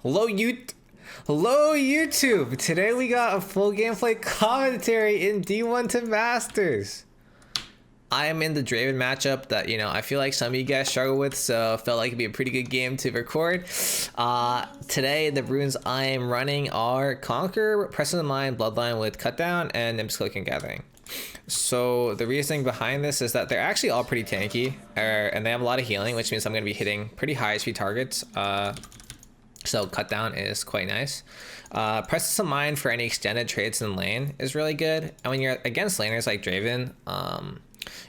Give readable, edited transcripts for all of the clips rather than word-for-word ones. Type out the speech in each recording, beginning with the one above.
Hello, Hello, YouTube. Today we got a full gameplay commentary in D1 to Masters. I am in the Draven matchup that, I feel like some of you guys struggle with, so felt like it'd be a pretty good game to record. Today, the runes I am running are Conquer, Presence of Mind, Bloodline with Cutdown, and Nim's Cloak and Gathering. So the reasoning behind this is that they're actually all pretty tanky, and they have a lot of healing, which means I'm going to be hitting pretty high HP targets. So Cutdown is quite nice. Presence of Mind for any extended trades in lane is really good. And when you're against laners like Draven,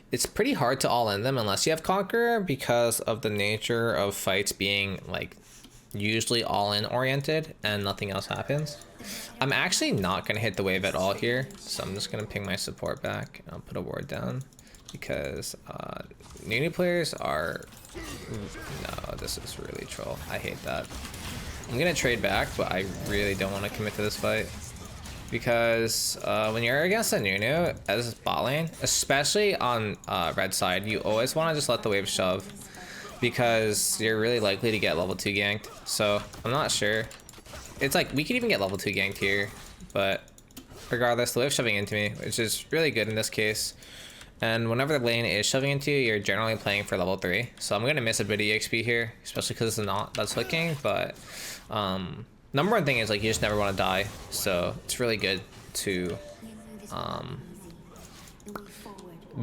it's pretty hard to all in them unless you have Conqueror, because of the nature of fights being like usually all in oriented and nothing else happens. I'm actually not going to hit the wave at all here, so I'm just going to ping my support back and I'll put a ward down because new players are... No, this is really troll. I hate that. I'm going to trade back, but I really don't want to commit to this fight. Because when you're against a Nunu as bot lane, especially on red side, you always want to just let the wave shove, because you're really likely to get level 2 ganked. So I'm not sure. It's like we could even get level 2 ganked here, but regardless, the wave shoving into me, which is really good in this case. And whenever the lane is shoving into you, you're generally playing for level 3. So I'm gonna miss a bit of EXP here, especially because it's not that's hooking. But number one thing is like you just never want to die, so it's really good to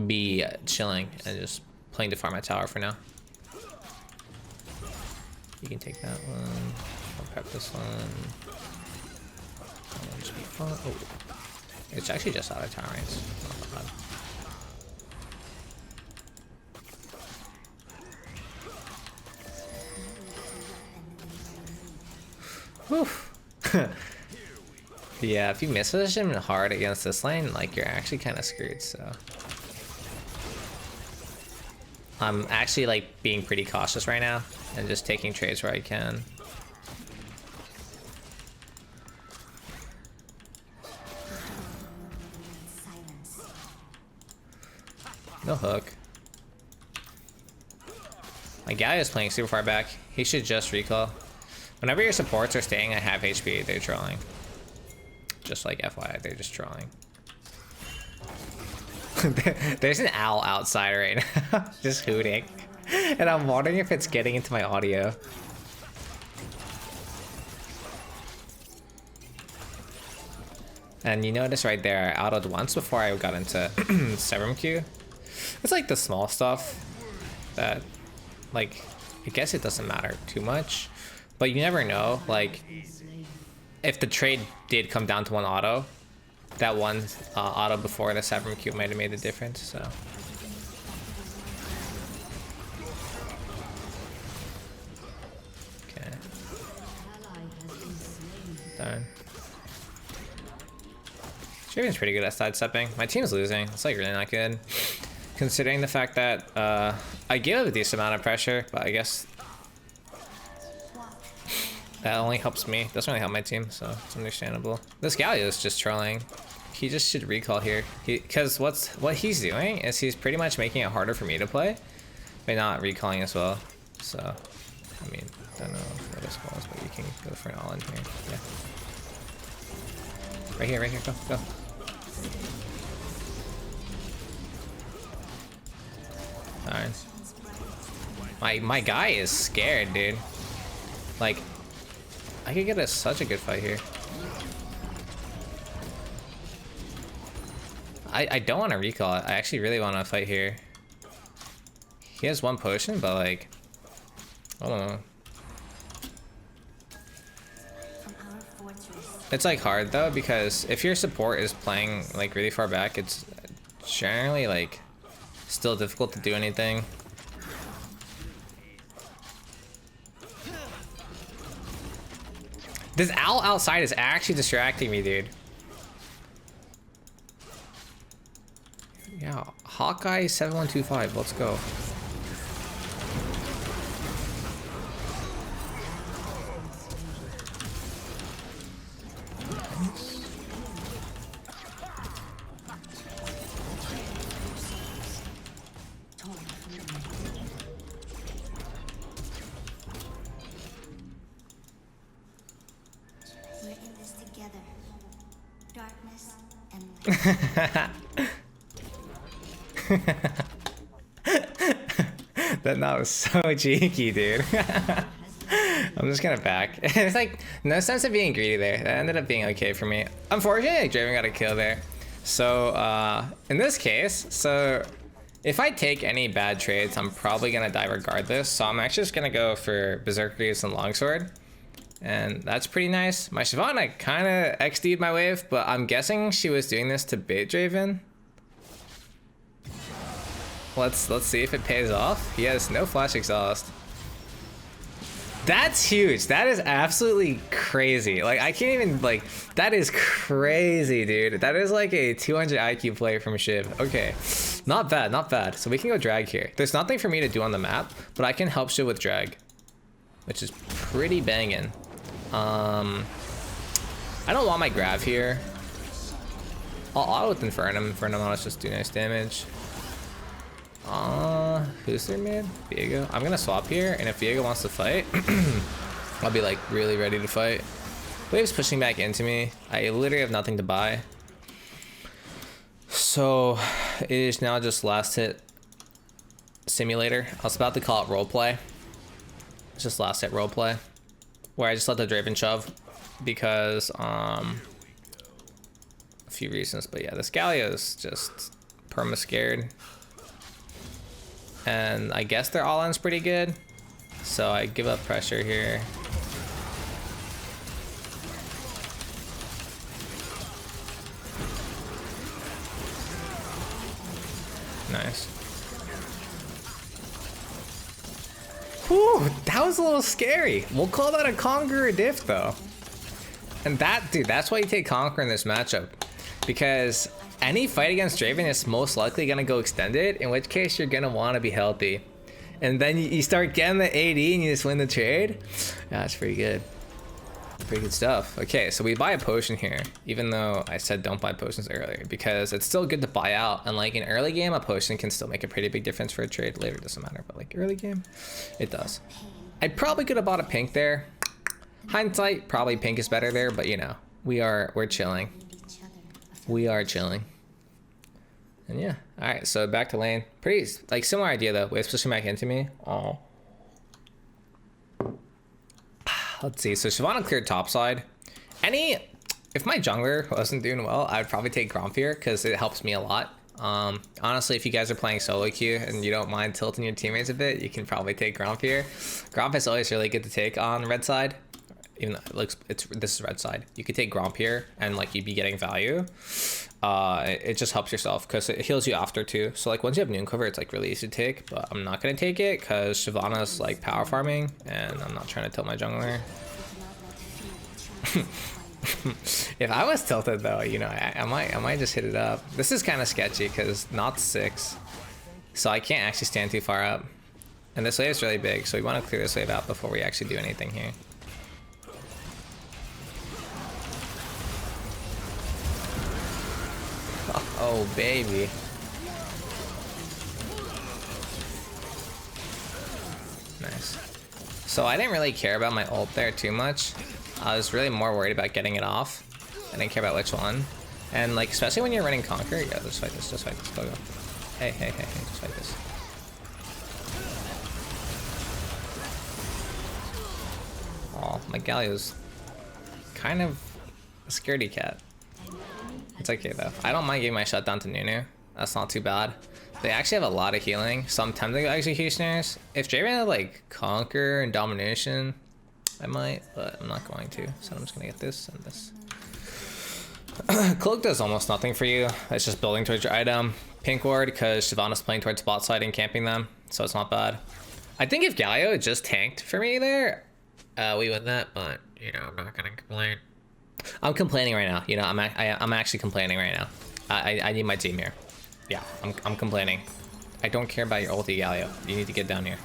be chilling and just playing to farm my tower for now. You can take that one. I'll prep this one. That one should be fun. Oh, it's actually just out of tower range. Not bad. Whew. Yeah, if you miss position hard against this lane, like you're actually kind of screwed. So I'm actually like being pretty cautious right now and just taking trades where I can. No hook. My guy is playing super far back. He should just recall. Whenever your supports are staying at half HP, they're trolling. Just like FYI, they're just trolling. There's an owl outside right now, just hooting. And I'm wondering if it's getting into my audio. And you notice right there, I autoed once before I got into Serum Q. It's like the small stuff that, like, I guess it doesn't matter too much. But you never know, like, if the trade did come down to one auto, that one auto before the 7 Q might have made the difference, so. Okay. Done. Draven's pretty good at sidestepping. My team's losing. It's like really not good, considering the fact that I give a decent amount of pressure, but I guess that only helps me. Doesn't really help my team, so it's understandable. This Galio is just trolling. He just should recall here. Because what he's doing is he's pretty much making it harder for me to play by not recalling as well. So, I mean, don't know what this was, but you can go for an all-in here. Yeah. Right here, go. Alright. My guy is scared, dude. Like, I could get such a good fight here. I don't want to recall it. I actually really want to fight here. He has one potion, but like, I don't know. It's like hard though, because if your support is playing like really far back, it's generally like still difficult to do anything. This owl outside is actually distracting me, dude. Yeah, Hawkeye 7125, let's go. That knot was so cheeky, dude. I'm just gonna back. It's like no sense of being greedy there. That ended up being okay for me. Unfortunately, Draven got a kill there. So in this case, so if I take any bad trades, I'm probably gonna die regardless. So I'm actually just gonna go for Berserker Greaves and Longsword. And that's pretty nice. My Shyvana kind of XD'd my wave, but I'm guessing she was doing this to bait Draven. Let's see if it pays off. He has no flash exhaust. That's huge. That is absolutely crazy. Like, I can't even, like, that is crazy, dude. That is like a 200 IQ play from Shiv. Okay, not bad, not bad. So we can go drag here. There's nothing for me to do on the map, but I can help Shiv with drag, which is pretty banging. I don't want my grab here. I'll auto with Infernum. Infernum let's just do nice damage. Who's their mid? Viego. I'm gonna swap here, and if Viego wants to fight, I'll be like really ready to fight. Wave's pushing back into me. I literally have nothing to buy. So it is now just last hit simulator. I was about to call it roleplay. It's just last hit roleplay, where I just let the Draven shove because a few reasons. But yeah, this Galio is just perma scared. And I guess their all-in's pretty good. So I give up pressure here. Nice. Whew, that was a little scary. We'll call that a Conqueror diff though. And that, dude, that's why you take Conqueror in this matchup. Because any fight against Draven is most likely gonna go extended, in which case you're gonna wanna be healthy. And then you start getting the AD and you just win the trade. Yeah, that's pretty good. Pretty good stuff. Okay, so we buy a potion here, even though I said don't buy potions earlier, because it's still good to buy out. And like in early game, a potion can still make a pretty big difference for a trade. Later, it doesn't matter, but like early game, it does. I probably could have bought a pink there. Hindsight, probably pink is better there, but you know, we're chilling. We are chilling. And yeah, all right, so back to lane. Pretty, like, similar idea though. Wave's pushing back into me. Oh. Let's see, so Shyvana cleared top side. If my jungler wasn't doing well, I'd probably take Gromp here because it helps me a lot. Honestly, if you guys are playing solo queue and you don't mind tilting your teammates a bit, you can probably take Gromp here. Gromp is always really good to take on red side. Even though it looks, this is red side. You could take Gromp here and like you'd be getting value. It just helps yourself because it heals you after too. So like once you have Noon Cover, it's like really easy to take, but I'm not gonna take it because Shyvana's like power farming and I'm not trying to tilt my jungler. If I was tilted though, you know, I might just hit it up. This is kind of sketchy because not 6, so I can't actually stand too far up. And this wave is really big, so we want to clear this wave out before we actually do anything here. Oh, baby. Nice. So I didn't really care about my ult there too much. I was really more worried about getting it off. I didn't care about which one. And like, especially when you're running Conquer, yeah, just fight this, just fight this, go. Hey, just fight this. Oh, my Galio's kind of a scaredy cat. It's okay though. I don't mind giving my shutdown to Nunu. That's not too bad. They actually have a lot of healing, so I'm tempted to go Executioners. If Draven had like Conquer and Domination, I might, but I'm not going to. So I'm just gonna get this and this. Cloak does almost nothing for you. It's just building towards your item. Pink Ward, because Shyvana's playing towards bot side and camping them, so it's not bad. I think if Galio just tanked for me there, we win that, but you know, I'm not gonna complain. I'm complaining right now. You know, I'm actually complaining right now. I need my team here. Yeah, I'm complaining. I don't care about your ulti, Galio. You need to get down here.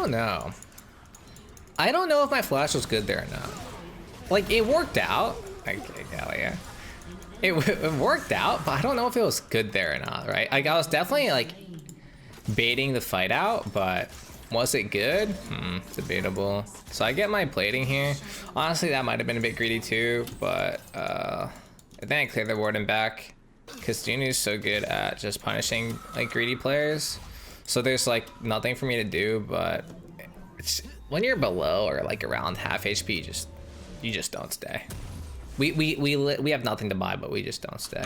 don't know. I don't know if my flash was good there or not. Like, it worked out. Okay, hell yeah. It worked out, but I don't know if it was good there or not, right? Like, I was definitely, like, baiting the fight out, but was it good? Debatable. So I get my plating here. Honestly, that might have been a bit greedy too, but I think I cleared the warden back because Nunu's so good at just punishing, like, greedy players. So there's, like, nothing for me to do, but it's, when you're below or, like, around half HP, you just don't stay. We have nothing to buy, but we just don't stay.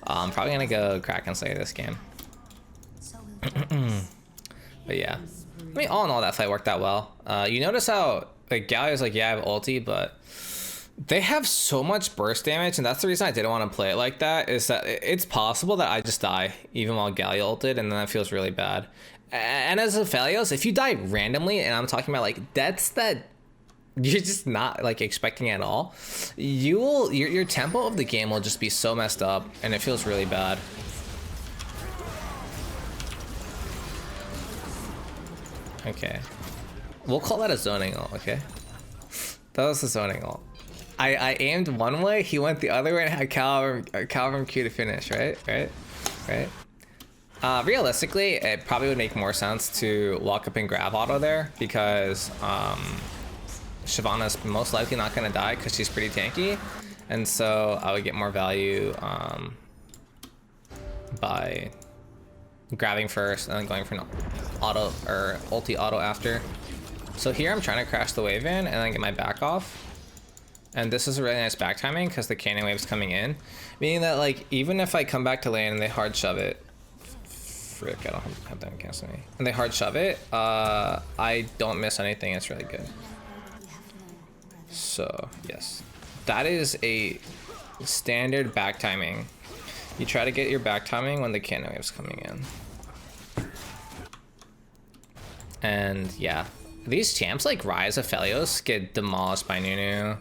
I'm probably gonna go Kraken Slayer this game. But yeah, I mean, all in all, that fight worked out well. You notice how, like, Galio's like, yeah, I have ulti, but they have so much burst damage, and that's the reason I didn't want to play it like that, is that it's possible that I just die even while Galio ulted, and then that feels really bad. And as Aphelios, if you die randomly, and I'm talking about, like, deaths that you're just not, like, expecting at all, your tempo of the game will just be so messed up, and it feels really bad. Okay, we'll call that a zoning ult. Okay, that was a zoning ult. I aimed one way, he went the other way, and had Calvin Q to finish. Right. Realistically, it probably would make more sense to walk up and grab auto there, because Shyvana's most likely not gonna die because she's pretty tanky, and so I would get more value by grabbing first and then going for an auto or ulti auto after. So here I'm trying to crash the wave in and then get my back off, and this is a really nice back timing because the cannon wave's coming in, meaning that, like, even if I come back to lane and they hard shove it, frick, I don't have them cancel me, and they hard shove it, I don't miss anything. It's really good. So yes, that is a standard back timing. You try to get your back timing when the cannon wave's coming in. And yeah, these champs like Rise Aphelios get demolished by Nunu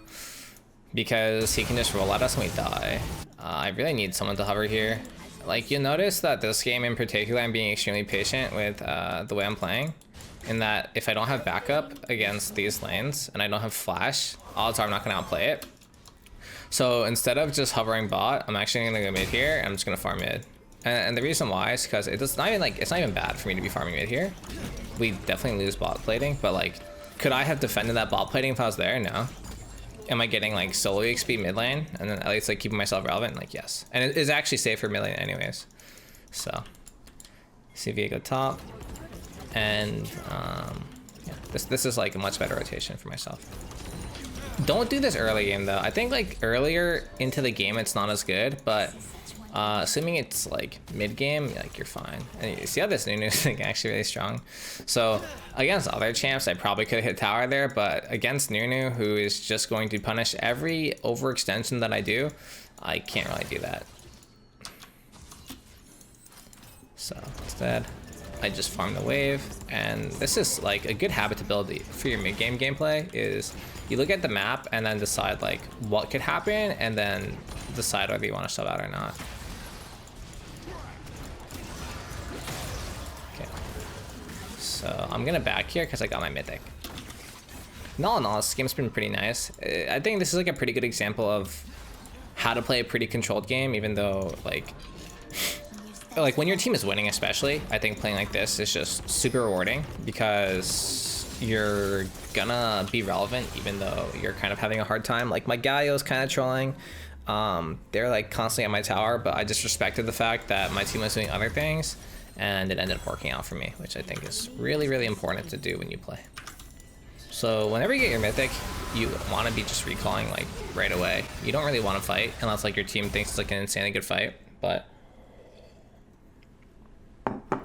because he can just roll at us and we die. I really need someone to hover here. Like, you'll notice that this game in particular, I'm being extremely patient with the way I'm playing, in that if I don't have backup against these lanes and I don't have flash, odds are I'm not gonna outplay it. So instead of just hovering bot, I'm actually gonna go mid here, and I'm just gonna farm mid. And the reason why is because it's not even bad for me to be farming mid here. We definitely lose bot plating, but, like, could I have defended that bot plating if I was there? No. Am I getting, like, solo XP mid lane and then at least, like, keeping myself relevant? Like, yes. And it is actually safe for mid lane anyways. So CV go top, and yeah, this is like a much better rotation for myself. Don't do this early game though. I think, like, earlier into the game it's not as good, but assuming it's like mid game, like, you're fine. And you see how this Nunu is, like, actually really strong. So against other champs, I probably could have hit tower there, but against Nunu, who is just going to punish every overextension that I do, I can't really do that. So instead, I just farm the wave, and this is, like, a good habit to build for your mid game gameplay. Is you look at the map and then decide, like, what could happen, and then decide whether you want to shove out or not. Okay, so I'm gonna back here because I got my mythic. And all in all, this game's been pretty nice. I think this is, like, a pretty good example of how to play a pretty controlled game, even though, like when your team is winning especially, I think playing like this is just super rewarding because you're gonna be relevant even though you're kind of having a hard time. Like, my Galio's kind of trolling. They're, like, constantly at my tower, but I just respected the fact that my team was doing other things, and it ended up working out for me, which I think is really, really important to do when you play. So whenever you get your mythic, you want to be just recalling, like, right away. You don't really want to fight unless, like, your team thinks it's, like, an insanely good fight. But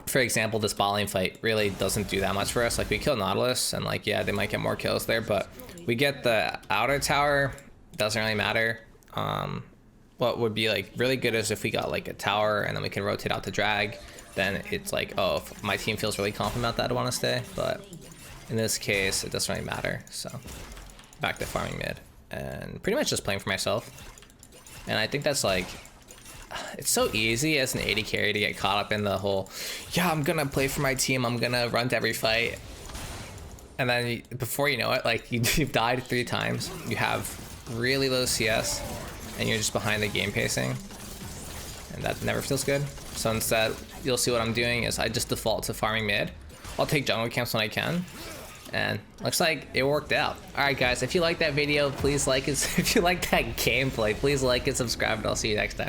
for example, this bot lane fight really doesn't do that much for us. Like, we kill Nautilus, and, like, yeah, they might get more kills there, but we get the outer tower. Doesn't really matter. What would be, like, really good is if we got, like, a tower and then we can rotate out to drag. Then it's like, oh, if my team feels really confident about that, I want to stay. But in this case, it doesn't really matter. So back to farming mid and pretty much just playing for myself. And I think that's, like, it's so easy as an AD carry to get caught up in the whole, yeah, I'm gonna play for my team, I'm gonna run to every fight. and then before you know it, like you've died 3 times, you have really low CS, and you're just behind the game pacing, and that never feels good. So instead, you'll see what I'm doing is I just default to farming mid. I'll take jungle camps when I can, and looks like it worked out. Alright guys, if you like that video, please like it. If you like that gameplay, please like and subscribe, and I'll see you next time.